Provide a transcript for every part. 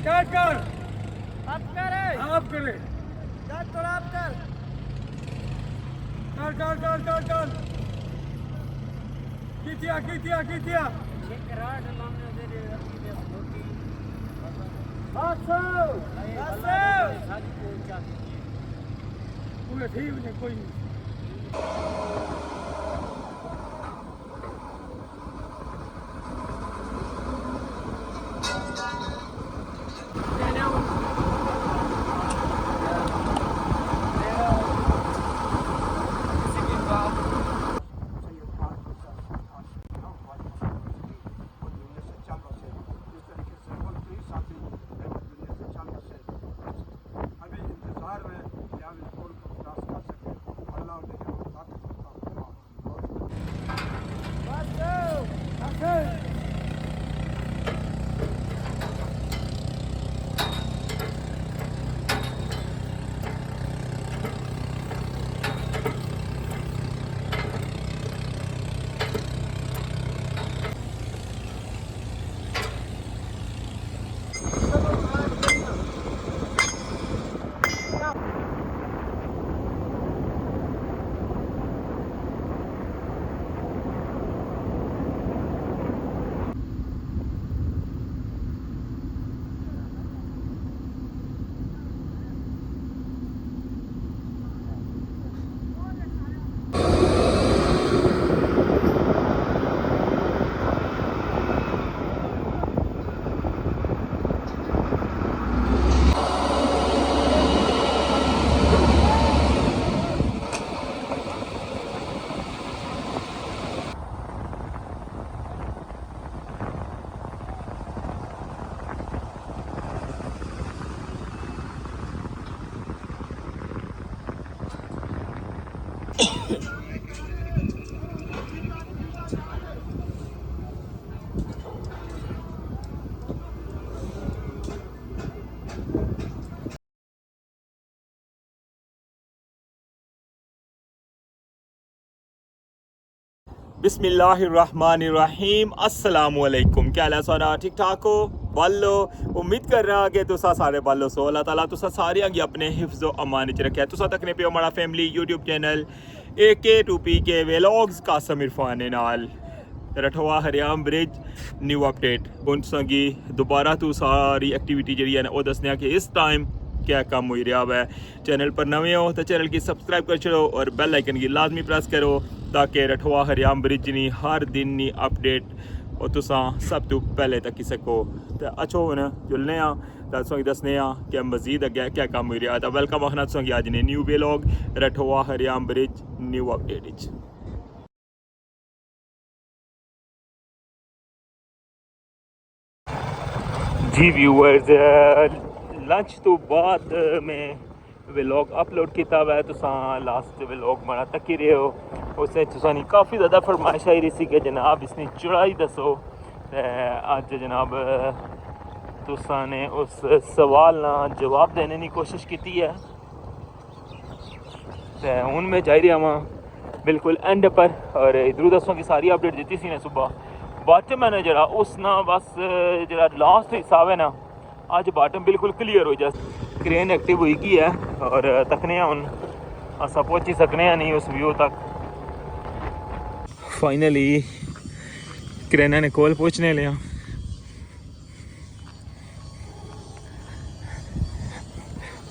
Start कर। आप करे आप करे। स्टार्ट करो आप कर चल। कितिया। एक राड लाने दे रे अपनी दे छोटी बस सारी को ऊंचा कीजिए पूरे ठीक नहीं कोई नहीं। बिस्मिल्लाहिर्रहमानिर्रहीम अस्सलामुअलैकुम। क्या हाल है सोना? ठीक ठाक हो बालो? उम्मीद कर रहा कि तुसा सारे बालो सो अल्लाह ताला तुसा सारे गी अपने हिफ्ज़ व अमान च रखे। तुसा तकने पे हमारा family YouTube channel AK2PK vlogs Kasam Irfan नाल रठवा हरियाम ब्रिज न्यू अपडेट उन संगी दोबारा तू सारी एक्टिविटी जी है ना वो दसने कि इस टाइम क्या काम हो रहा है। चैनल पर नवे हो तो चैनल की सब्सक्राइब कर छो और बेल आइकन की लाजमी प्रेस करो ताकि रठवा हरियाम ब्रिज नी हर दिन नी अपडेट और तुसा सब तो पहले तक ही सको। तो अच्छो न जुलने तो दसने कि मजीद अगे क्या काम हो रहा। तो वेलकम आखना तुसें अज ने न्यू व्लॉग रठवा हरियाम ब्रिज न्यू अपडेट। जी व्यूअर्स, लंच तो बाद में व्लॉग अपलोड किया हुआ है। तुसा लास्ट व्लॉग बड़ा तकी रहे हो, उससे तुसानी काफ़ी ज़्यादा फरमाइश आई रही सी कि जनाब इसने चढ़ाई दसो। अज जनाब तुसा ने उस सवाल ना जवाब देने की कोशिश की है। तो हूँ मैं जा रहा वहाँ बिल्कुल एंड पर और इधरों दसों की सारी अपडेट दी सी ने सुबह। बाटम है ना जरा उस ना बस जरा लास्ट हिस्सा है ना अज बाटम बिल्कुल क्लीयर हो जाए। क्रेन एक्टिव हुई की है और तकने हूँ अस पहुँची सकने नहीं उस व्यू तक। फाइनली क्रेना ने कोल पहुँचने लिया।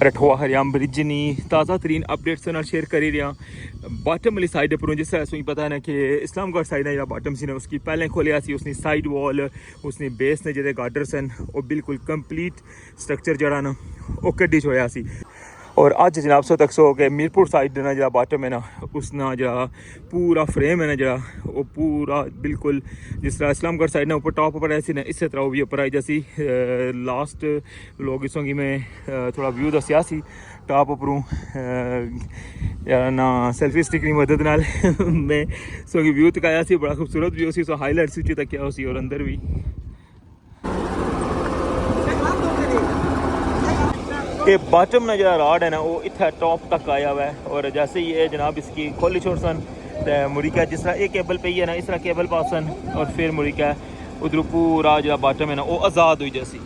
रठवा हरियाम ब्रिज नी ताज़ा तरीन अपडेट्स शेयर कर रहा। बाटम वाली साइड पर जिस तरह तुम्हें पता है ना कि इस्लामगढ़ साइड है बाटम सी ने उसकी पहले खोलिया सी उसने साइड वॉल उसने बेस ने जो गार्डर सन वो बिल्कुल कंप्लीट स्ट्रक्चर जरा ना वो कड्डी होया सी। और अज जनाब सो तक सो के मीरपुर साइड ना जो बाटम है ना उसना जो पूरा फ्रेम है ना जो वो पूरा बिल्कुल जिस तरह इस्लामगढ़ साइड ना ऊपर टॉप पर ऐसी ना इस तरह वो भी ऊपर आई जैसी। लास्ट लोग इसों की मैं थोड़ा व्यू दसिया सी टॉप उपरों ना सेल्फी स्टिक की मदद नाल मैं सो व्यू तकाया सी। बड़ा खूबसूरत व्यू सी। सो हाईलाइट्स तकिया सी और अंदर भी ये बाटम में जो राड है ना वो इतना टॉप तक आया हुआ है। और जैसे ही ये जनाब इसकी खोली छोड़ सन तो मुड़िका जिस तरह एक केबल पे ही है ना इस तरह केबल पास सन और फिर मुड़िका उधर पूरा जो बाटम है ना वो आज़ाद हुई जैसी।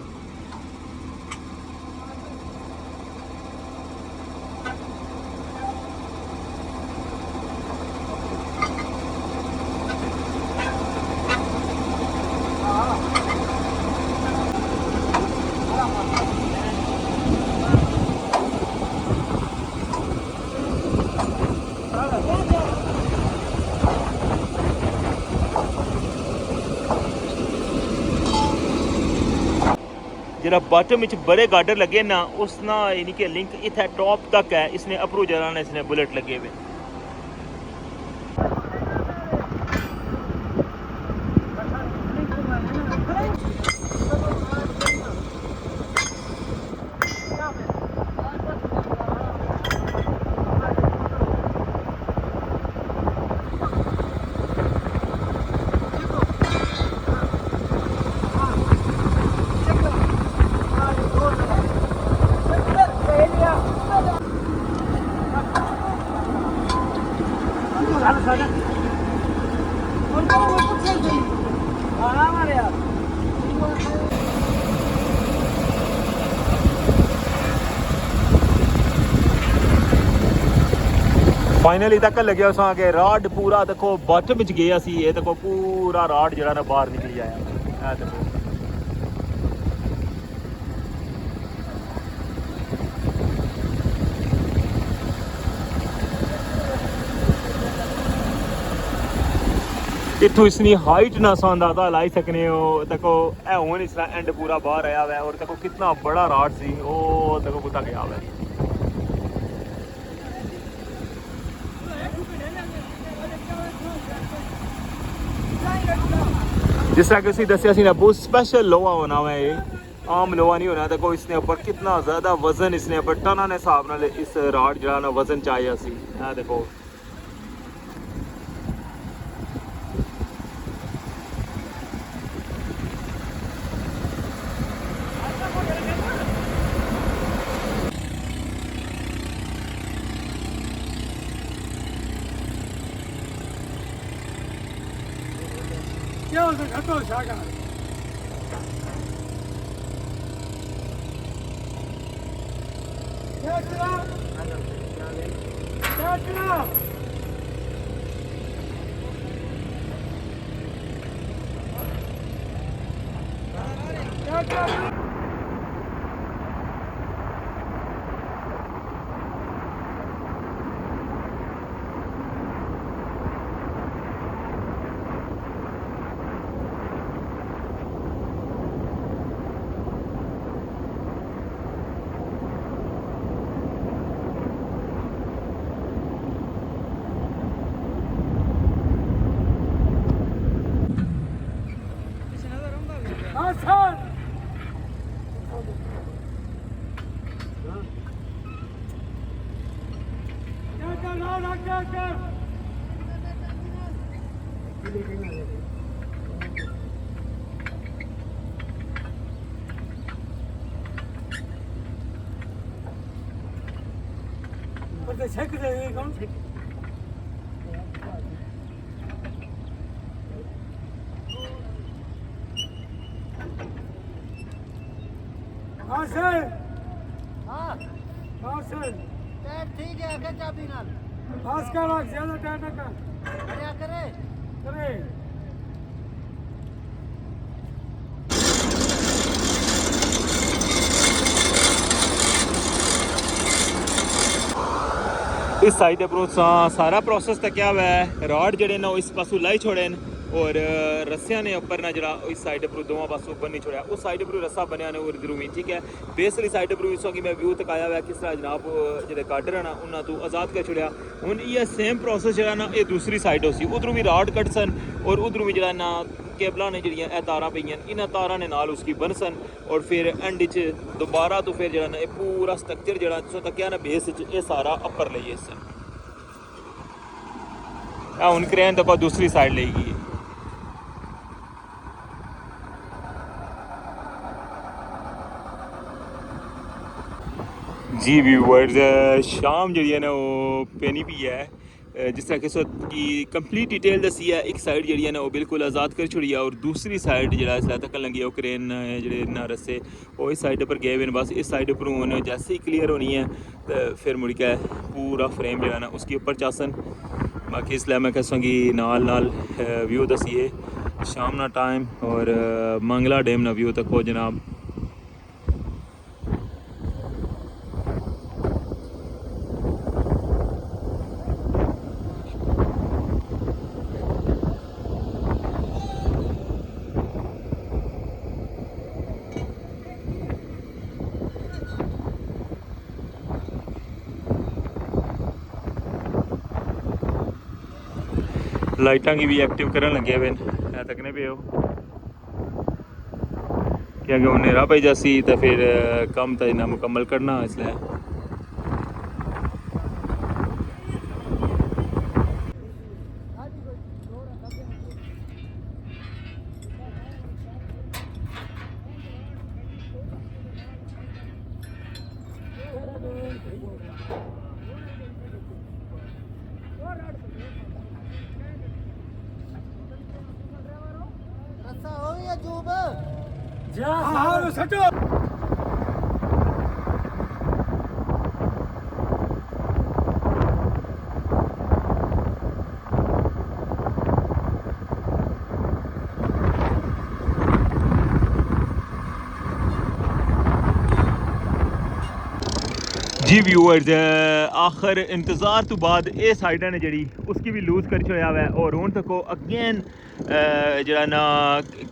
ਜਿਹੜਾ ਬਾਟਮ ਵਿੱਚ ਬੜੇ ਗਾਰਡਰ ਲੱਗੇ ਨਾ ਉਸ ਨਾਲ ਯਾਨੀ ਕਿ ਲਿੰਕ ਇੱਥੇ ਟੌਪ ਤੱਕ ਹੈ ਇਸਨੇ ਅਪਰੂ ਜਰਾ ਨੇ ਇਸਨੇ ਬੁਲਟ ਲੱਗੇ हुए फाइनली तक लगे उस के राड पूरा देखो बॉटम में गए असी ये देखो पूरा राड जरा ना बाहर निकली आया देखो इतों इसनी हाइट ना सा अंदाजा लाई सकने हो देखो ए हुन इसका एंड पूरा बाहर आया हुआ है और देखो कितना बड़ा राड सी ओ देखो कुत्ता गया हुआ है जिस तरह कि उसी दसिया सी ना बहुत स्पेशल लोहा होना हुआ है ये आम लोहा नहीं होना देखो इसने ऊपर कितना ज़्यादा वजन इसने ऊपर टना ने हिसाब नाल इस राड जरा ना वजन चाहिए सी देखो क्या हो सकता तो शागा क्या चला छक दे कौन हाँ सर हाँ सर ठीक है आगे चाबी नाल पास का रख ज्यादा टाइम ना कर बढ़िया करे करे इस साइड सारा प्रोसेस तो क्या हुआ है राड जड़े ना इस पासों लाई छोड़े और रस्सिया ने ऊपर ना जरा इस साइड पर दोवां पासों ऊपर नहीं छोड़ा उस साइड पर रस्सा बनया ने और इधरों भी ठीक है बेसली साइड पर इस कि मैं व्यू तकाया हुआ किस तरह जनाब जो गार्डर है ना उन्होंने तू आज़ाद कर छोड़ा हूँ ये सेम प्रोसेस जरा ना ये दूसरी साइड हो सी उधरों भी राड कट सन और उधरों भी जरा ना केबल ने जड़ियाँ यह तारा पईयां इन्होंने तारा ने नाल उसकी बन सन और फिर एंड च दोबारा तो फिर जरा ना ये पूरा स्ट्रक्चर जरा जिसों तक ना बेस ये सारा अपर ले सन हूँ क्रेन तो दूसरी साइड ले गई जी व्यूअर्स शाम जी है ना वो पेनी भी है जिस तरह कि की कंप्लीट डिटेल दसी है एक साइड जी है ना वो बिल्कुल आज़ाद कर छोड़ी है और दूसरी साइड जो इसलिए तक लगी वो क्रेन जो ना रस्से वो इस साइड पर गए हुए बस इस साइड पर होने जैसे ही क्लियर होनी है तो फिर मुड़ के पूरा फ्रेम जो है ना उसके ऊपर चासन बाकी इसलिए मैं कहूँ कि नाल व्यू दसीए शाम ना टाइम और मंगला डैम ना व्यू तक हो जनाब लाइटां की भी एक्टिव करन लगे हुए हैं तकने पे हो कि अगर हनेरा पई जासी तो फिर काम तो इन्ना मुकम्मल करना इसलिए रस्सा हो या जूब जा हाँ सटो जी व्यूअर्स आखिर इंतज़ार तो बाद ये साइड ने जी उसकी भी लूज कर छोया हुआ है और हूँ तक अगेन जरा ना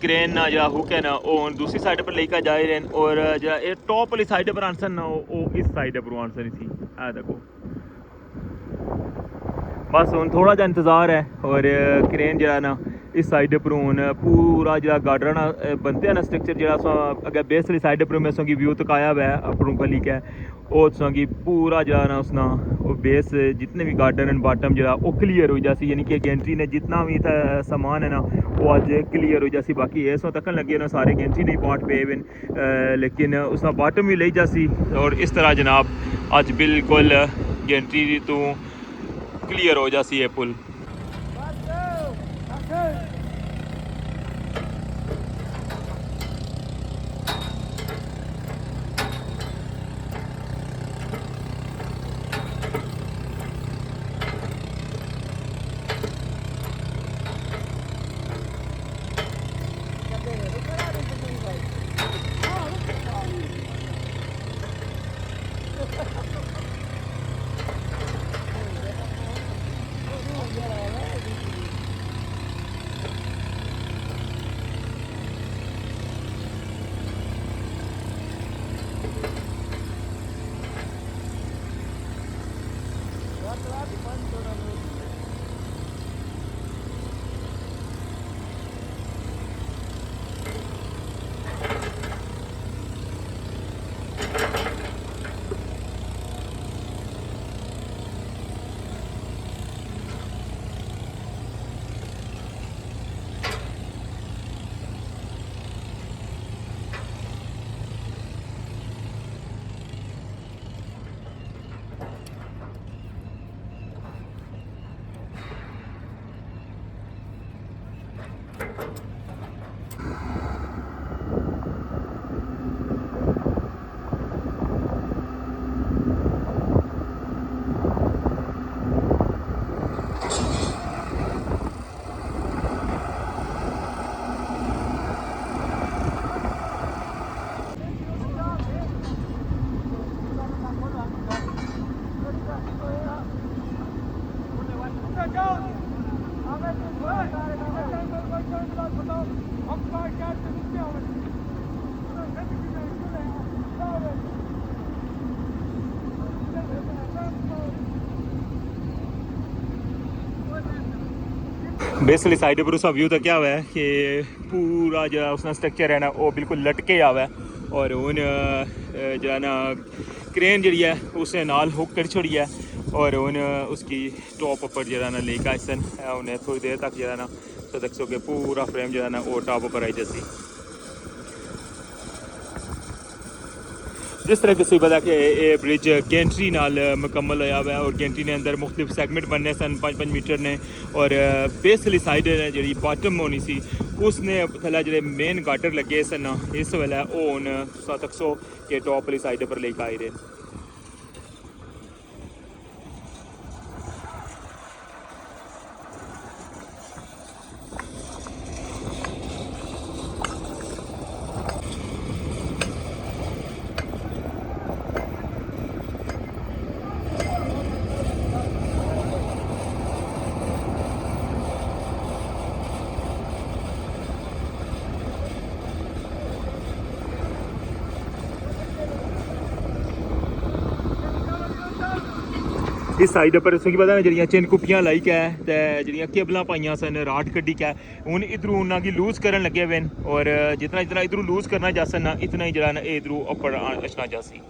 क्रेन ना जरा हुक है ना वो दूसरी साइड पर लेकर जा रहे हैं और जरा ये टॉप वाली साइड पर आंसर ना वो इस साइड पर आंसर थी है देखो बस हूँ थोड़ा जा इंतज़ार है और क्रेन जरा ना इस साइड पर हूँ पूरा जरा गार्डन बनते हैं ना स्ट्रक्चर जरा अगर बेस वाली साइड पर मैं सौगी व्यू तक आया हुआ है अपनों का लिखा है और सौगी पूरा जरा ना उसना वो बेस जितने भी गार्डन एंड बॉटम जरा वो क्लियर हो जासी यानी कि गेंट्री ने जितना भी था सामान है ना वो आज क्लियर हो जासी बाकी ऐसा तकन लगे ना सारे गेंट्री नहीं पार्ट पे लेकिन उसका बॉटम भी ले जासी और इस तरह जनाब आज बिल्कुल गेंट्री तो क्लियर हो जासी है पुल बेसली साइड पर उसका व्यू तो क्या हुआ है कि पूरा जो उसका स्ट्रक्चर है ना वो बिल्कुल लटके आवा है और हूँ जो ना क्रेन जी है उसने नाल हुक कर छोड़ी है और हूँ उसकी टॉप पर जो ना लेकर आए सन उन्हें थोड़ी देर तक जो ना तो तक सो के पूरा फ्रेम जो ना वो टॉप पर आई जैसी जिस तरह की पता कि ये ब्रिज गेंट्री नाल मुकम्मल होया हुआ है और गेंट्री ने अंदर मुख्तलिफ सैगमेंट बनने सन 5-5 मीटर ने और बेसली साइड जी बॉटम होनी सी उसने थला जो मेन गाटर लगे सन इस वेले वो हूँ 700 के टॉप वाली साइड पर लेकर आए रहे इस साइड पर तुसेंगी पता ना जेह्ड़ियां चिनकुप्पियां लाई कै ते जेह्ड़ियां केबलां पाइयां सन राड कड्ढी कै हून इद्धरों उन्ना गी लूज करन लगे हुए न और जितना जितना इद्धरों लूज करना जासन ना इतना ही जेह्ड़ा ना इद्धरों उप्पर अचना जासी।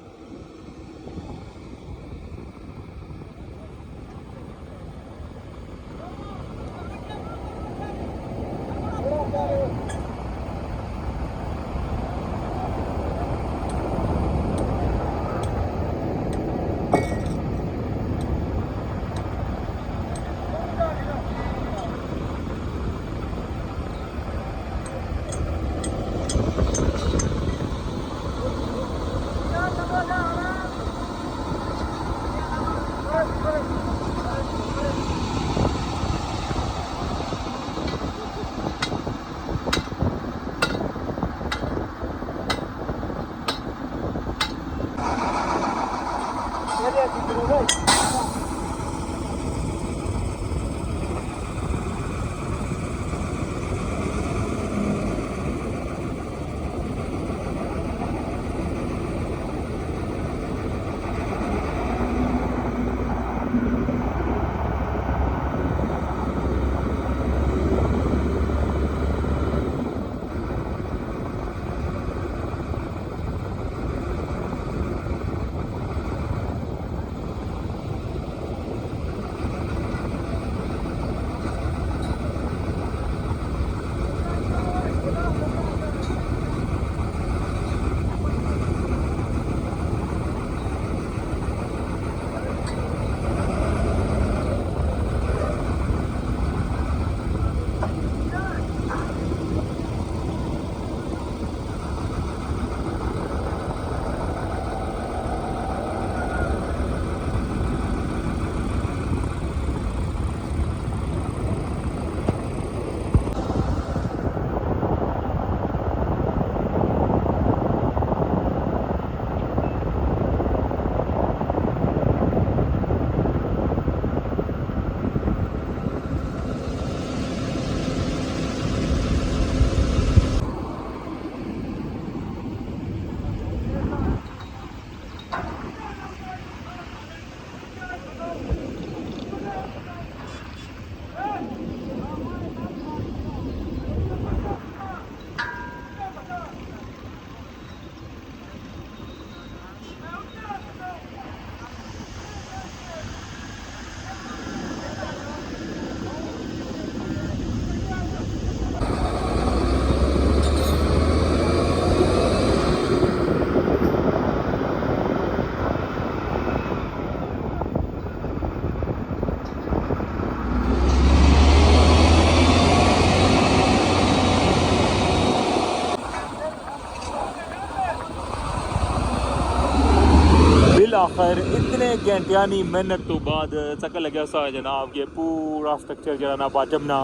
आखिर इतने घंटिया की मेहनत तो बाद चक्कर लगे सा जनाब कि पूरा स्ट्रक्चर जरा ना बाजम ना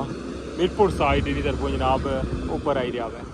मिरपुर साइड की तरफों जनाब ऊपर आई रहा है।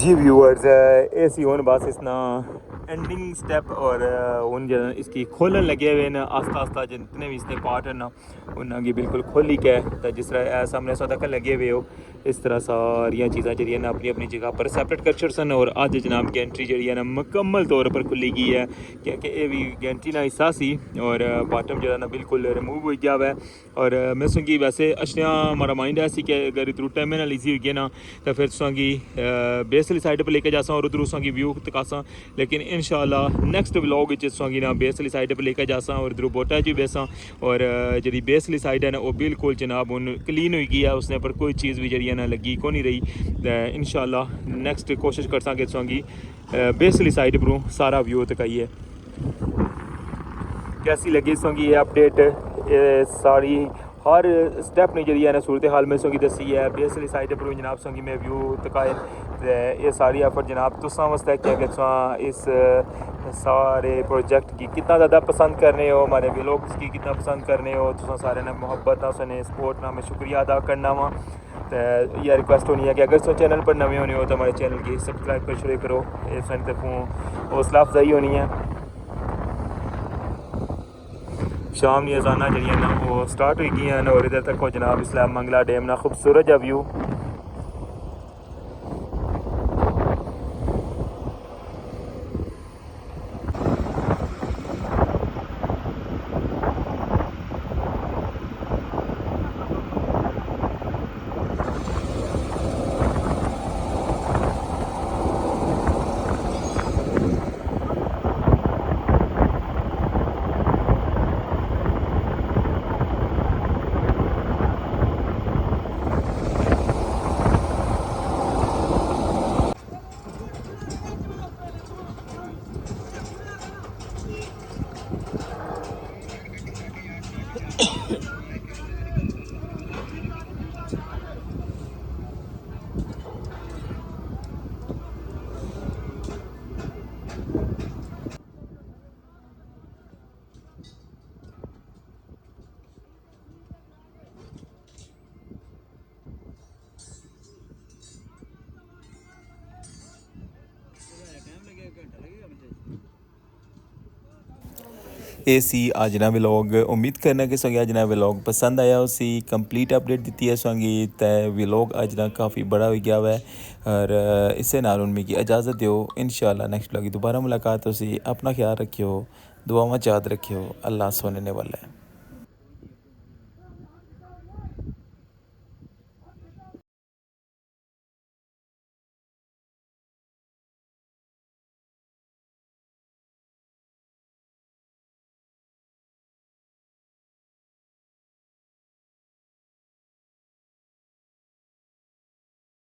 जी व्यूअर्स ऐसी हुन बस इसना एंडिंग स्टेप और हुन इसकी खोलन लगे हुए न आस्ता आस्ता जितने भी इसके पार्ट हैं ना उन्हें बिल्कुल खोली के तो जिस तरह सामने सौ तक लगे हुए हो इस तरह सारिया चीज़ां जी अपनी अपनी जगह पर सैपरेट कर छड़सन और अज जनाब गेंट्री जी ना मुकम्मल तौर पर खुली गई है क्योंकि ये भी गेंट्री ना हिस्सा सी और बॉटम जो ना बिल्कुल रिमूव हो गया हुआ है और मैं सुनगी वैसे अशना हमारा माइंड ऐसी कि अगर इधर टाइम ना ईजी हो गया ना तो फिर तुसांगी बेस वाली साइड पर लेके जासा और उधर तुसांगी व्यू तकासा लेकिन इंशाल्लाह नेक्स्ट व्लॉग तुसांगी ना बेस वाली साइड पर लेके जासा और इधर बोटा जी बेसा और जी बेस वाली साइड है ना वो बिल्कुल जनाब हुन क्लीन हो गई है उसने पर कोई चीज़ भी जी ना लगी को नहीं रही इंशाल्लाह नेक्स्ट कोशिश कर सकें तुसांगी बेस वाली साइड पर सारा व्यू तकाइए कैसी लगी तुसांगी ये अपडेट सारी हर स्टेप ने जी ना सूरत हाल में सोंगी दसी है बेस वाली साइड पर जनाब सोंगी में व्यू तकाए ये सारी एफर्ट जनाब तुसा वास्ते कि अगर तुसा इस सारे प्रोजेक्ट की कितना ज़्यादा पसंद करने हो हमारे व्लॉग्स की कितना पसंद करने हो तुसा सारे ने मोहब्बत सुने सपोर्ट ना मैं शुक्रिया अदा करना वा तो यह रिक्वेस्ट होनी है कि अगर तुम चैनल पर नवे होने हो तो हमारे चैनल की सब्सक्राइब कर शुरू करो ये सारी तरफों हौसला अफजाई होनी है शाम की अजाना जी ना वो स्टार्ट हो गई हैं और इधर तक हो जनाब इस्लाम मंगला डैम ना खूबसूरत है व्यू ਇਹ ਸੀ ਅੱਜ ਦਾ ਵਲੌਗ ਉਮੀਦ ਕਰਨਾ ਕਿ ਤੁਹਾਨੂੰ ਅੱਜ ਦਾ ਵਲੌਗ ਪਸੰਦ ਆਇਆ ਉਸੀ ਕੰਪਲੀਟ ਅਪਡੇਟ ਦਿੱਤੀ ਹੈ ਤੁਹਾਨੂੰ ਤੇ ਵਲੌਗ ਅੱਜ ਦਾ ਕਾਫੀ ਬੜਾ ਹੋ ਗਿਆ ਹੈ और इससे नाल उनमें की इजाज़त दो इंशाल्लाह नेक्स्ट व्लॉग की दोबारा मुलाकात होसी अपना ख्याल रखियो दुआ में याद रखियो अल्लाह सुनने वाला है।